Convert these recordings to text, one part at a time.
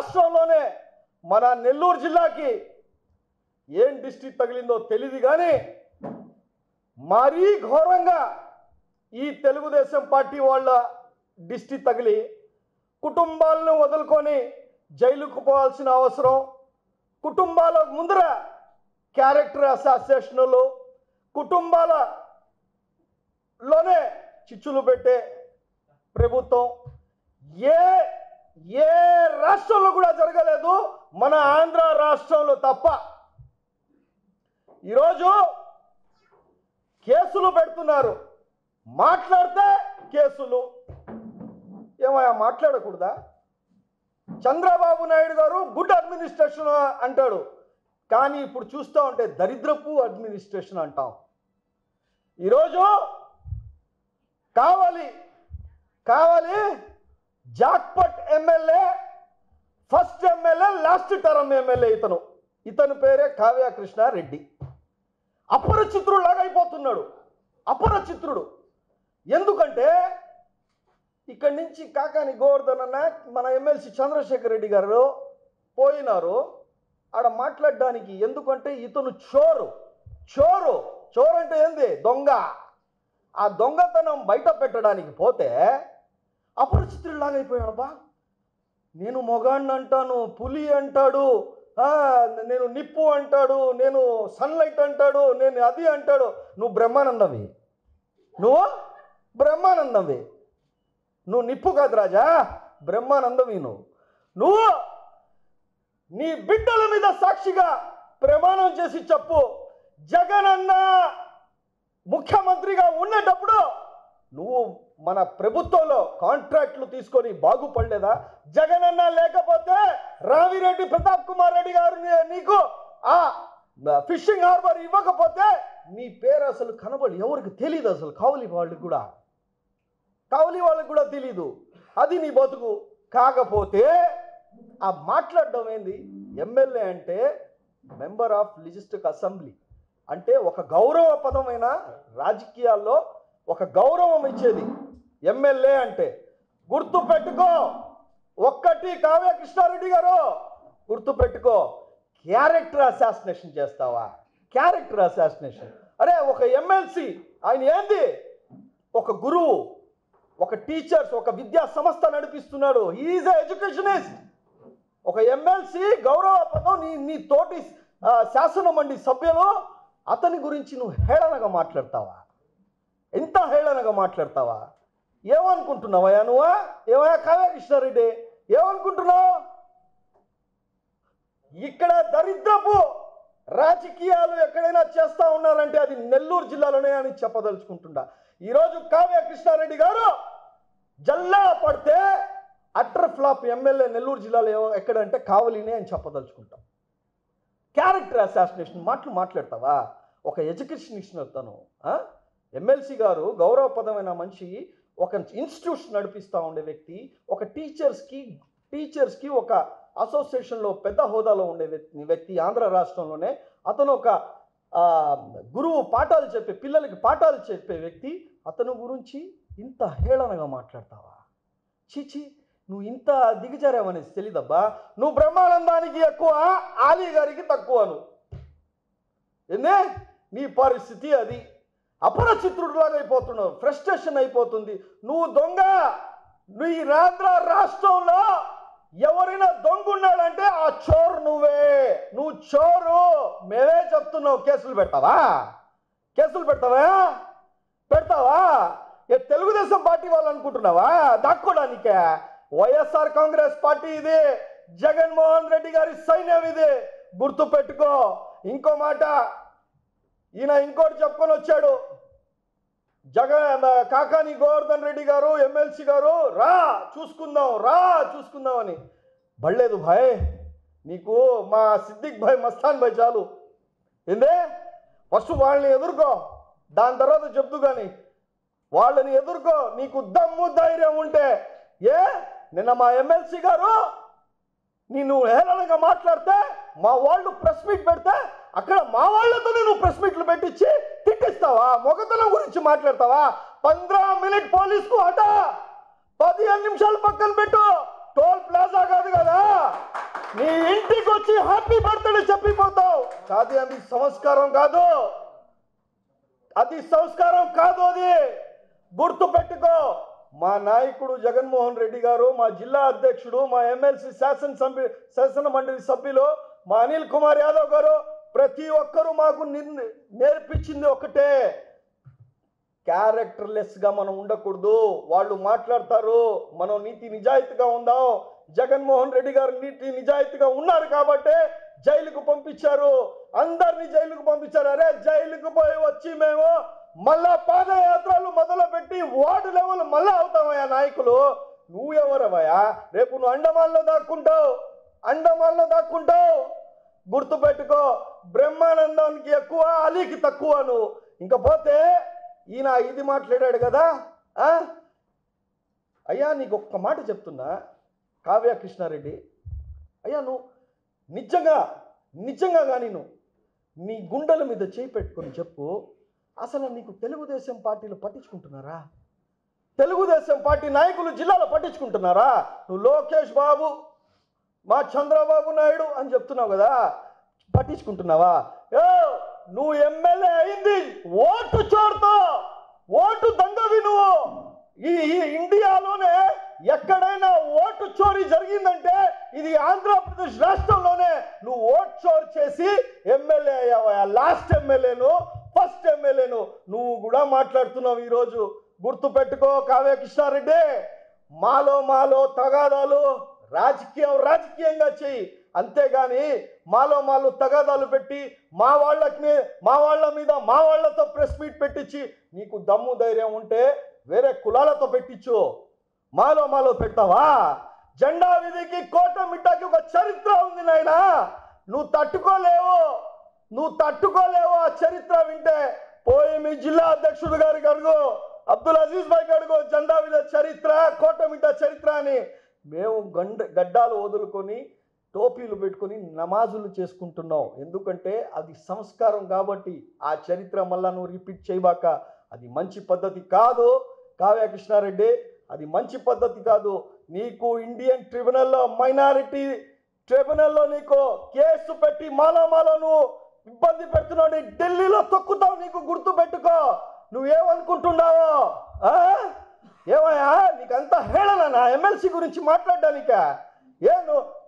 రాష్ట్రంలోనే మన నెల్లూరు జిల్లాకి ఏం డిస్ట్రిక్ట్ తగిలిందో తెలియదు కానీ మరీ ఘోరంగా ఈ తెలుగుదేశం పార్టీ వాళ్ళ డిస్ట్రిక్ట్ తగిలి కుటుంబాలను వదులుకొని జైలుకు పోవాల్సిన అవసరం, కుటుంబాల ముందర క్యారెక్టర్ అసాసినేషన్లు, కుటుంబాలలోనే చిచ్చులు పెట్టే ప్రభుత్వం ఏ రాష్ట్రంలో కూడా జరగలేదు, మన ఆంధ్ర రాష్ట్రంలో తప్ప. ఈరోజు కేసులు పెడుతున్నారు, మాట్లాడితే కేసులు. ఏమయ్యా మాట్లాడకూడదా? చంద్రబాబు నాయుడు గారు గుడ్ అడ్మినిస్ట్రేషన్ అంటాడు, కానీ ఇప్పుడు చూస్తూ ఉంటే దరిద్రపు అడ్మినిస్ట్రేషన్ అంటాం. ఈరోజు కావాలి jackpot MLA, first MLA, last term MLA ఇతను పేరే కావ్య కృష్ణారెడ్డి. అపరిచితుడు లాగా అయిపోతున్నాడు, అపరిచితుడు. ఎందుకంటే ఇక్కడి నుంచి కాకాని గోవర్ధన్ అన్న మన ఎమ్మెల్సీ చంద్రశేఖర్ రెడ్డి గారు పోయినారు ఆడ మాట్లాడడానికి. ఎందుకంటే ఇతను చోరు అంటే ఏంది? దొంగ. ఆ దొంగతనం బయట పెట్టడానికి పోతే అపరిచితుడిలాగా అయిపోయాడు. బా నేను మొగాడిని అంటాను, పులి అంటాడు, నేను నిప్పు అంటాడు, నేను సన్లైట్ అంటాడు, నేను అది అంటాడు. నువ్వు బ్రహ్మానందవి, నువ్వు నిప్పు కాదు రాజా, బ్రహ్మానందవి. నువ్వు నీ బిడ్డల మీద సాక్షిగా ప్రమాణం చేసి చెప్పు, జగనన్న ముఖ్యమంత్రిగా ఉండేటప్పుడు నువ్వు మన ప్రభుత్వంలో కాంట్రాక్ట్లు తీసుకొని బాగుపడలేదా? జగనన్న లేకపోతే రావిరెడ్డి ప్రతాప్ కుమార్ రెడ్డి గారు నీకు ఆ ఫిషింగ్ హార్బర్ ఇవ్వకపోతే నీ పేరు అసలు కనబడి ఎవరికి తెలియదు, అసలు కావలి వాళ్ళకి కూడా తెలీదు. అది నీ బతుకు. కాకపోతే ఆ మాట్లాడడం ఏంది? ఎమ్మెల్యే అంటే మెంబర్ ఆఫ్ లెజిస్లేటివ్ అసెంబ్లీ అంటే ఒక గౌరవపదమైన రాజకీయాల్లో ఒక గౌరవం ఇచ్చేది ఎమ్మెల్యే అంటే. గుర్తు పెట్టుకో, ఒక్కటి కావ్య కృష్ణారెడ్డి గారు గుర్తు పెట్టుకో, క్యారెక్టర్ అసాసినేషన్ చేస్తావా? Character assassination. అరే ఒక ఎమ్మెల్సీ ఆయన ఏంది? ఒక గురువు, ఒక టీచర్స్, ఒక విద్యా సంస్థ నడిపిస్తున్నాడు. He's educationist. ఒక ఎమ్మెల్సీ గౌరవ పదం నీ తోటి శాసన మండలి సభ్యులు అతని గురించి నువ్వు హేళనగా మాట్లాడతావా? ఎంత హేళనగా మాట్లాడతావా? ఏమనుకుంటున్నావయ్యా నువ్వా? ఏమయ్యా కావ్య కృష్ణారెడ్డి ఏమనుకుంటున్నావు? ఇక్కడ దరిద్రపు రాజకీయాలు ఎక్కడైనా చేస్తా ఉన్నారంటే అది నెల్లూరు జిల్లాలోనే అని చెప్పదలుచుకుంటున్నా. ఈరోజు కావ్య కృష్ణారెడ్డి గారు జల్లా పడితే అటర్ ఫ్లాప్ ఎమ్మెల్యే నెల్లూరు జిల్లాలో ఎక్కడంటే కావలినే అని చెప్పదలుచుకుంటాం. క్యారెక్టర్ అసాసినేషన్ మాట్లాడతావా? ఒక ఎడ్యుకేషనిస్ట్ తను ఎమ్మెల్సీ గారు గౌరవపదమైన మనిషి, ఒక ఇన్స్టిట్యూషన్ నడిపిస్తూ ఉండే వ్యక్తి, ఒక టీచర్స్కి ఒక అసోసియేషన్లో పెద్ద హోదాలో ఉండే వ్యక్తి ఆంధ్ర రాష్ట్రంలోనే. అతను ఒక గురువు, పాఠాలు చెప్పే పిల్లలకి పాఠాలు చెప్పే వ్యక్తి. అతను గురించి ఇంత హేళనగా మాట్లాడతావా? చీచి, నువ్వు ఇంత దిగజారావనేసి తెలీదబ్బా. నువ్వు బ్రహ్మానందానికి ఎక్కువ, ఆలీ గారికి తక్కువ. ఏందే నీ పరిస్థితి? అది అపరిచితుడిలాగా అయిపోతున్నావు, ఫ్రస్ట్రేషన్ అయిపోతుంది. నువ్వు దొంగ. నీ ఆంధ్ర రాష్ట్రంలో ఎవరైనా దొంగ ఉన్నాడంటే ఆ చోరు నువ్వే. నువ్వు చోరు. మేమే చెప్తున్నావు. కేసులు పెడతావా? తెలుగుదేశం పార్టీ వాళ్ళు అనుకుంటున్నావా దాక్కోడానికే? వైఎస్ఆర్ కాంగ్రెస్ పార్టీ ఇది, జగన్మోహన్ రెడ్డి గారి సైన్యం ఇది. గుర్తు పెట్టుకో. ఇంకో మాట, ఈయన ఇంకోటి చెప్పుకొని వచ్చాడు. కాకాని గోవర్ధన్ రెడ్డి గారు ఎమ్మెల్సీ గారు చూసుకుందాం అని. బళ్ళలేదు భాయ్, నీకు మా సిద్దిక్ భాయ్, మస్తాన్ భాయ్ చాలు. ఏందే? ఫస్ట్ వాళ్ళని ఎదుర్కో, దాని తర్వాత చెప్తూ కానీ వాళ్ళని ఎదుర్కో. నీకు దమ్ము ధైర్యం ఉంటే. నిన్న మా ఎమ్మెల్సీ గారు నేను హేళనగా మాట్లాడితే మా వాళ్ళు ప్రెస్ మీట్ పెడితే అక్కడ మా వాళ్ళతోనే నువ్వు ప్రెస్ మీట్లు పెట్టించి తిట్టిస్తావా? మొగతనం గురించి మాట్లాడతావా? 15 మినిట్ పోలీసుకు 15 నిమిషాలు పక్కన పెట్టు. టోల్ ప్లాజా కాదు కదా, నీ ఇంటికి వచ్చి హ్యాపీ బర్త్డే చెప్పిపోతావు. కాదు, అది సంస్కారం కాదు, అది సంస్కారం కాదు. అది గుర్తు పెట్టుకో. మా నాయకుడు జగన్మోహన్ రెడ్డి గారు, మా జిల్లా అధ్యక్షుడు, మా ఎమ్మెల్సీ శాసన మండలి సభ్యులు మా అనిల్ కుమార్ యాదవ్ గారు, ప్రతి ఒక్కరూ మాకు నేర్పించింది ఒకటే, క్యారెక్టర్లెస్గా మనం ఉండకూడదు. వాళ్ళు మాట్లాడతారు, మనం నీతి నిజాయితీగా ఉందాం. జగన్మోహన్ రెడ్డి గారు నీతి నిజాయితీగా ఉన్నారు కాబట్టి జైలుకు పంపించారు, అందరినీ జైలుకు పంపించారు. అరే జైలుకు పోయి వచ్చి మేము మళ్ళా పాదయాత్రలు మొదలుపెట్టి వార్డు లెవెల్ మళ్ళా అవుతామయ్యా నాయకులు. నువ్వెవరవయ్యా? రేపు నువ్వు అండమాన్లో దాక్కుంటావు. గుర్తుపెట్టుకో, బ్రహ్మానందానికి ఎక్కువ, అలీకి తక్కువ నువ్వు. ఇంకపోతే ఈయన ఇది మాట్లాడాడు కదా. అయ్యా నీకు ఒక్క మాట చెప్తున్నా, కావ్య కృష్ణారెడ్డి అయ్యా, నువ్వు నిజంగా కానీ నువ్వు నీ గుండెల మీద చేయి పెట్టుకొని చెప్పు, అసలు నీకు తెలుగుదేశం పార్టీలు పట్టించుకుంటున్నారా? తెలుగుదేశం పార్టీ నాయకులు జిల్లాలో పట్టించుకుంటున్నారా? నువ్వు లోకేష్ బాబు, మా చంద్రబాబు నాయుడు అని చెప్తున్నావు కదా, పట్టించుకుంటున్నావా? నువ్వు ఎమ్మెల్యే అయింది ఓటు చోరుతో, ఓటు దంగవి నువ్వు. ఈ ఇండియాలోనే ఎక్కడైనా ఓటు చోరీ జరిగిందంటే ఇది ఆంధ్రప్రదేశ్ రాష్ట్రంలోనే. నువ్వు ఓటు చోరీ చేసి ఎమ్మెల్యే అయ్యావా? లాస్ట్ ఎమ్మెల్యేను, ఫస్ట్ ఎమ్మెల్యేను నువ్వు కూడా మాట్లాడుతున్నావు ఈరోజు. గుర్తుపెట్టుకో కావ్య కృష్ణారెడ్డి, మాలో తగాదాలు రాజకీయంగా చెయ్యి, అంతేగాని మాలో తగాదాలు పెట్టి మా వాళ్ళ మీద మా వాళ్ళతో ప్రెస్ మీట్ పెట్టించి, నీకు దమ్ము ధైర్యం ఉంటే వేరే కులాలతో పెట్టించు. మాలో పెడతావా? జెండా విధికి కోట మిట్టాకి ఒక చరిత్ర ఉంది నాయనా, నువ్వు తట్టుకోలేవు ఆ చరిత్ర వింటే. పోయి మీ జిల్లా అధ్యక్షుడు గారికి అడుగు, అబ్దుల్ అజీజ్ భాయ్కి అడుగు, జెండా విధ చరిత్ర, కోట మిట్ట చరిత్ర అని. మేము గడ్డాలు వదులుకొని టోపీలు పెట్టుకొని నమాజులు చేసుకుంటున్నాం, ఎందుకంటే అది సంస్కారం కాబట్టి. ఆ చరిత్ర మళ్ళా నువ్వు రిపీట్ చేయబాక, అది మంచి పద్ధతి కాదు కావ్య కృష్ణారెడ్డి, అది మంచి పద్ధతి కాదు. నీకు ఇండియన్ ట్రిబ్యునల్లో, మైనారిటీ ట్రిబ్యునల్లో నీకు కేసు పెట్టి మాలో నువ్వు ఇబ్బంది పెడుతున్నావు, ఢిల్లీలో తొక్కుతావు. నీకు గుర్తు పెట్టుకో, నువ్వేమనుకుంటున్నావో. ఏమయ్యా నీకంతా హేళనా ఎమ్మెల్సీ గురించి మాట్లాడడానిక?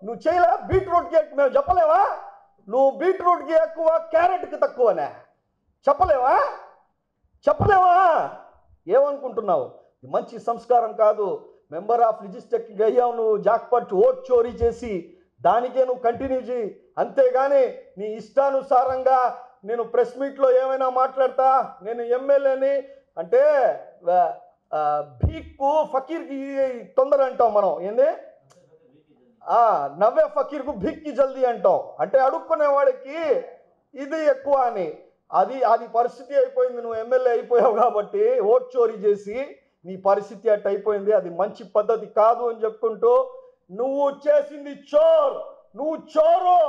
నువ్వు చేయలే? బీట్రూట్కి మేము చెప్పలేవా? నువ్వు బీట్రూట్కి ఎక్కువ, క్యారెట్కి తక్కువనే చెప్పలేవా? ఏమనుకుంటున్నావు? మంచి సంస్కారం కాదు. మెంబర్ ఆఫ్ లెజిస్లేటివ్ అయ్యావు నువ్వు, జాక్పాట్ ఓట్ చోరీ చేసి, దానికే నువ్వు కంటిన్యూ చేయి. అంతేగాని నీ ఇష్టానుసారంగా నేను ప్రెస్ మీట్లో ఏమైనా మాట్లాడతా, నేను ఎమ్మెల్యేని అంటే భీక్కు ఫకీర్కి తొందర అంటాం మనం. ఏంది? నవ్వే ఫకీర్కు భీక్కి జల్దీ అంటాం, అంటే అడుక్కునే వాడికి ఇది ఎక్కువ అని. అది పరిస్థితి అయిపోయింది. నువ్వు ఎమ్మెల్యే అయిపోయావు కాబట్టి ఓట్ చోరీ చేసి నీ పరిస్థితి అట్టు అయిపోయింది. అది మంచి పద్ధతి కాదు అని చెప్పుకుంటూ, నువ్వు చేసింది నువ్వు చోరు.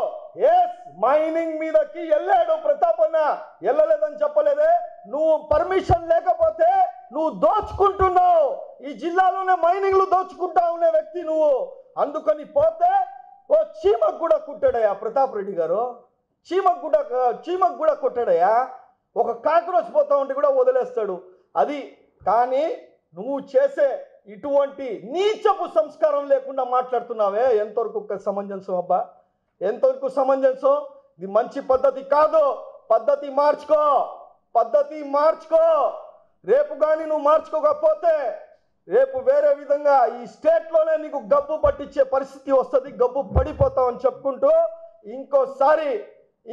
మైనింగ్ మీదకి వెళ్ళాడు ప్రతాపన్న, వెళ్ళలేదని చెప్పలేదే. నువ్వు పర్మిషన్ లేకపోతే నువ్వు దోచుకుంటున్నావు. ఈ జిల్లాలోనే మైనింగ్లు దోచుకుంటా ఉన్న వ్యక్తి నువ్వు. అందుకని పోతే ఓ చీమకు కూడా కుట్టాడయ్యా ప్రతాప్ రెడ్డి గారు, చీమకు కూడా కొట్టాడయ్యా. ఒక కాక్రోచ్ పోతా ఉంటే కూడా వదిలేస్తాడు. అది కానీ నువ్వు చేసే ఇటువంటి నీచపు సంస్కారం లేకుండా మాట్లాడుతున్నావే, ఎంతవరకు సమంజసం అబ్బా? ఎంతవరకు సమంజసం? ఇది మంచి పద్ధతి కాదు. పద్ధతి మార్చుకో. రేపు కానీ నువ్వు మార్చుకోకపోతే రేపు వేరే విధంగా ఈ స్టేట్లోనే నీకు గబ్బు పట్టించే పరిస్థితి వస్తుంది, గబ్బు పడిపోతావు అని చెప్పుకుంటూ,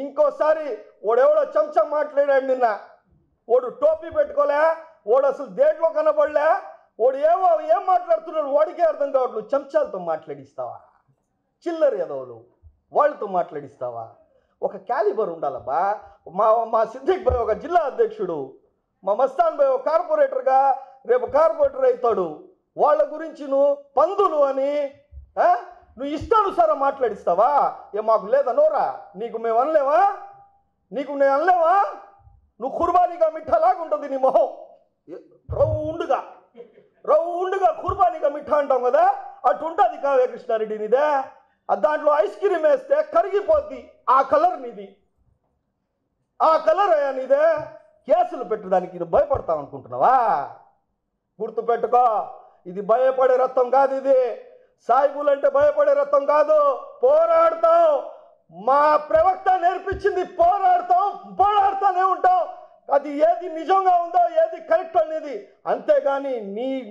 ఇంకోసారి ఓడెవడో చెంచా మాట్లాడాడు నిన్న. ఓడు టోపీ పెట్టుకోలే, ఓడు అసలు దేంట్లో కనబడలే, ఓడు ఏం మాట్లాడుతున్నాడు వాడికే అర్థం కావట్లేదు. చెంచాలతో మాట్లాడిస్తావా? చిల్లర ఎదవలు వాళ్ళతో మాట్లాడిస్తావా? ఒక క్యాలిబర్ ఉండాలబ్బా. మా సిద్దిక్ భాయ్ ఒక జిల్లా అధ్యక్షుడు, మా మస్తాన్ భాయ్ ఒక కార్పొరేటర్గా రేపు కార్పొరేటర్ అవుతాడు. వాళ్ళ గురించి నువ్వు పందులు అని నువ్వు ఇష్టానుసారం మాట్లాడిస్తావా? మాకు లేదా నోరా? నీకు మేము అనలేవా? నువ్వు కుర్బానీగా మిఠాలాగా ఉంటుంది నీ మొహం, రౌండ్గా కుర్బానీగా మిఠా అంటాం కదా, అటు ఉంటుంది కావే కృష్ణారెడ్డి నీదే. దాంట్లో ఐస్ క్రీమ్ వేస్తే కరిగిపోద్ది, ఆ కలర్ నీది, ఆ కలర్ అయ్యా నీదే. కేసులు పెట్టడానికి ఇది భయపడతావు అనుకుంటున్నావా? గుర్తుపెట్టుకో, ఇది భయపడే రక్తం కాదు. ఇది సాయిబులు అంటే భయపడే రక్తం కాదు. పోరాడతాం. మా ప్రవక్త నేర్పించింది పోరాడతాం, పోరాడుతూనే ఉంటాం. అది ఏది నిజంగా ఉందో, ఏది కరెక్ట్ అనేది. అంతేగాని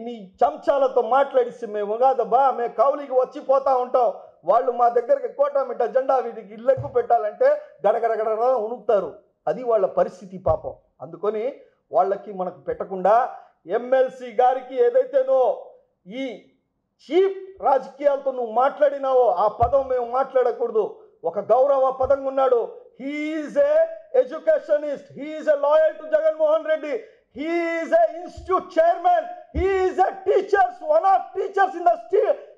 నీ చంచాలతో మాట్లాడిస్తే మేము కాదబ్బా, మేము కౌలికి వచ్చిపోతా ఉంటాం. వాళ్ళు మా దగ్గరికి కోటమిట్ట జెండా వీటికి ఇల్లెక్కు పెట్టాలంటే గడగడగడ ఉణుకుతారు. అది వాళ్ళ పరిస్థితి పాపం. అందుకొని వాళ్ళకి మనకు పెట్టకుండా ఎమ్మెల్సీ గారికి ఏదైతేనో ఈ చీప్ రాజకీయాలతో నువ్వు మాట్లాడినావో ఆ పదం మేము మాట్లాడకూడదు. ఒక గౌరవ పదంగా ఉన్నాడు. He's a educationist, he's a loyal to Jaganmohan Reddy, he's a institute chairman, he's a teachers, one of teachers in the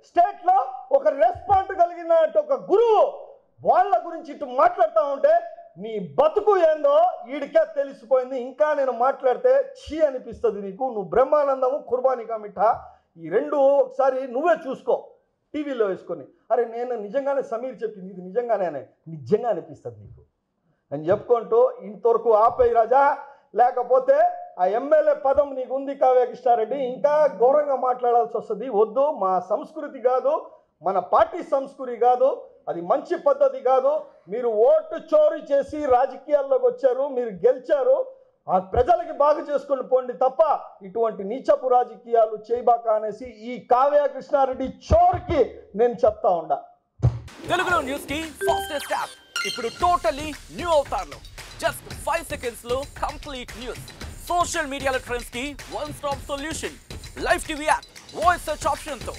state లో ఒక రెస్పాన్స్ కలిగిన ఒక గురువు. వాళ్ళ గురించి ఇటు మాట్లాడుతూ ఉంటే నీ బతుకు ఏందో వీడికే తెలిసిపోయింది. ఇంకా నేను మాట్లాడితే చీ అనిపిస్తుంది నీకు. నువ్వు బ్రహ్మానందము కుర్బానీ కమిఠా ఈ రెండు ఒకసారి నువ్వే చూసుకో టీవీలో వేసుకొని. అరే నేను నిజంగానే సమీర్ చెప్పింది ఇది నిజంగానే అనిపిస్తుంది నీకు అని చెప్పుకుంటూ ఇంతవరకు ఆపేయి రాజా. లేకపోతే ఆ ఎమ్మెల్యే పదం నీకు ఉంది కావ్య కృష్ణారెడ్డి, ఇంకా ఘోరంగా మాట్లాడాల్సి వస్తుంది. వద్దు, మా సంస్కృతి కాదు, మన పార్టీ సంస్కృతి కాదు, అది మంచి పద్ధతి కాదు. మీరు ఓటు చోరీ చేసి రాజకీయాల్లోకి వచ్చారు, మీరు గెలిచారు, ఆ ప్రజలకి బాగు చేసుకుని పోండి తప్ప ఇటువంటి నీచపు రాజకీయాలు చేయబాక అనేసి ఈ కావ్య కృష్ణారెడ్డి చోర్కి నేను చెప్తా ఉండా. తెలుగులో న్యూస్ కి ఫాస్టెస్ట్ యాప్ ఇప్పుడు టోటలీ న్యూ అవతార్లో జస్ట్ 5 seconds లో కంప్లీట్ న్యూస్. సోషల్ మీడియాలో ట్రెండ్స్ కి one stop solution. Live TV app voice search option తో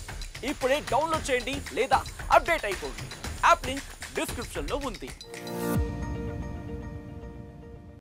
ఇప్పుడే డౌన్లోడ్ చేయండి లేదా అప్డేట్ అయిపోండి. యాప్ లింక్ డిస్క్రిప్షన్ లో ఉంది.